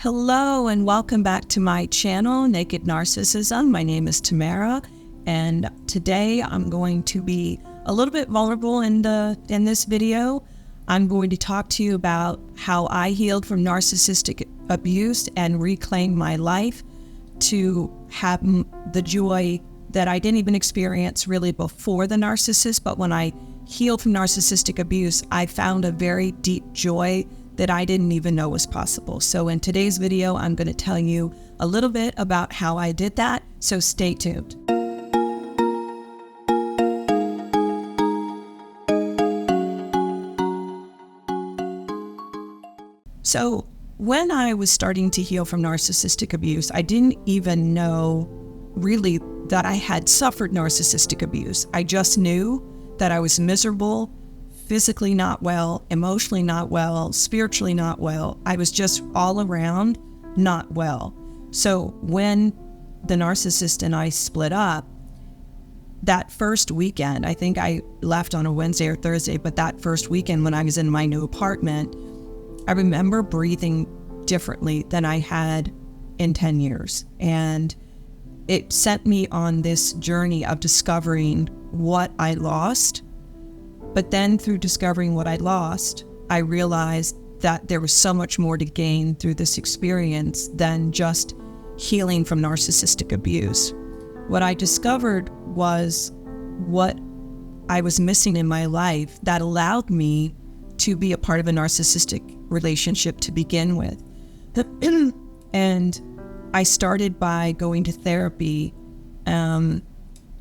Hello and welcome back to my channel, Naked Narcissism. My name is Tamara, and today I'm going to be a little bit vulnerable in this video. I'm going to talk to you about how I healed from narcissistic abuse and reclaimed my life to have the joy that I didn't even experience really before the narcissist, but when I healed from narcissistic abuse, I found a very deep joy that I didn't even know was possible. So in today's video, I'm going to tell you a little bit about how I did that, so stay tuned. So when I was starting to heal from narcissistic abuse, I didn't even know really that I had suffered narcissistic abuse. I just knew that I was miserable, physically not well, emotionally not well, spiritually not well. I was just all around not well. So when the narcissist and I split up, that first weekend, I think I left on a Wednesday or Thursday, but that first weekend when I was in my new apartment, I remember breathing differently than I had in 10 years. And it sent me on this journey of discovering what I lost. But then through discovering what I lost, I realized that there was so much more to gain through this experience than just healing from narcissistic abuse. What I discovered was what I was missing in my life that allowed me to be a part of a narcissistic relationship to begin with. And I started by going to therapy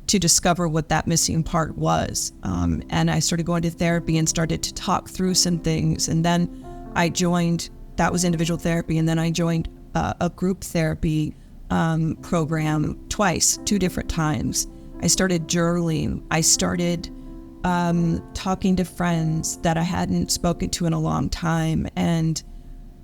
to discover what that missing part was. And I started going to therapy and started to talk through some things. And then I joined, that was individual therapy, and then I joined a group therapy program twice, 2 different times. I started journaling. I started talking to friends that I hadn't spoken to in a long time. And,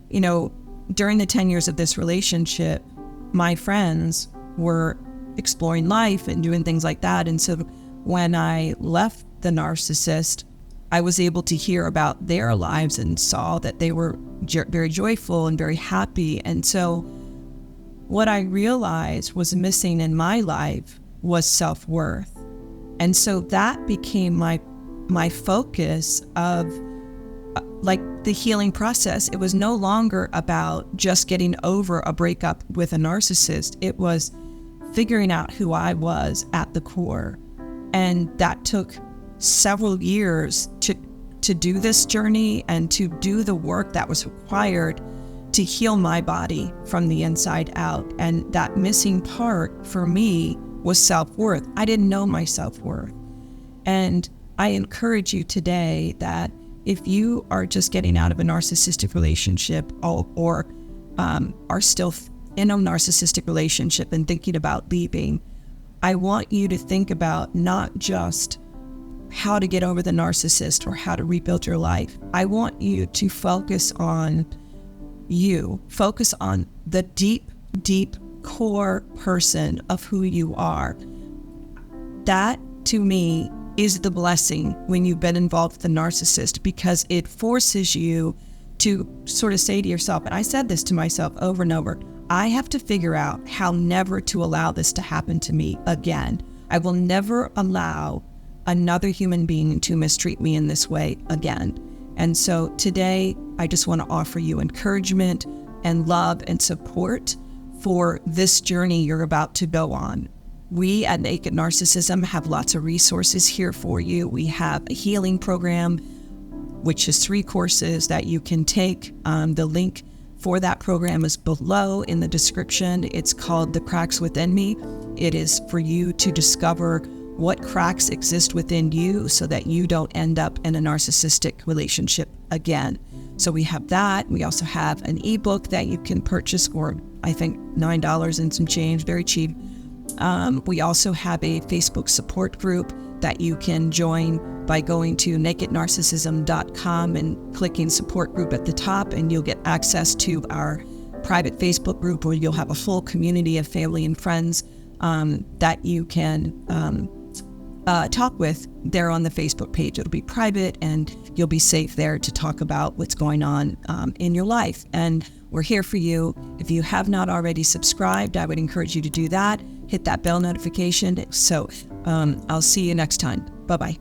you know, during the 10 years of this relationship, my friends were exploring life and doing things like that. And so when I left the narcissist, I was able to hear about their lives and saw that they were very joyful and very happy. And so what I realized was missing in my life was self-worth. And so that became my focus of like the healing process. It was no longer about just getting over a breakup with a narcissist. It was figuring out who I was at the core. And that took several years to do this journey and to do the work that was required to heal my body from the inside out. And that missing part for me was self-worth. I didn't know my self-worth. And I encourage you today that if you are just getting out of a narcissistic relationship or are still in a narcissistic relationship and thinking about leaving, I want you to think about not just how to get over the narcissist or how to rebuild your life. I want you to focus on you. Focus on the deep, deep core person of who you are. That, to me, is the blessing when you've been involved with a narcissist, because it forces you to sort of say to yourself, and I said this to myself over and over, I have to figure out how never to allow this to happen to me again. I will never allow another human being to mistreat me in this way again. And so today, I just want to offer you encouragement and love and support for this journey you're about to go on. We at Naked Narcissism have lots of resources here for you. We have a healing program, which is 3 courses that you can take. The link for that program is below in the description. It's called The Cracks Within Me. It is for you to discover what cracks exist within you so that you don't end up in a narcissistic relationship again. So we have that. We also have an ebook that you can purchase for, I think, $9 and some change, very cheap. We also have a Facebook support group that you can join by going to nakednarcissism.com and clicking support group at the top, and you'll get access to our private Facebook group where you'll have a full community of family and friends that you can talk with, they're on the Facebook page. It'll be private, and you'll be safe there to talk about what's going on in your life. And we're here for you. If you have not already subscribed, I would encourage you to do that. Hit that bell notification. So I'll see you next time. Bye-bye.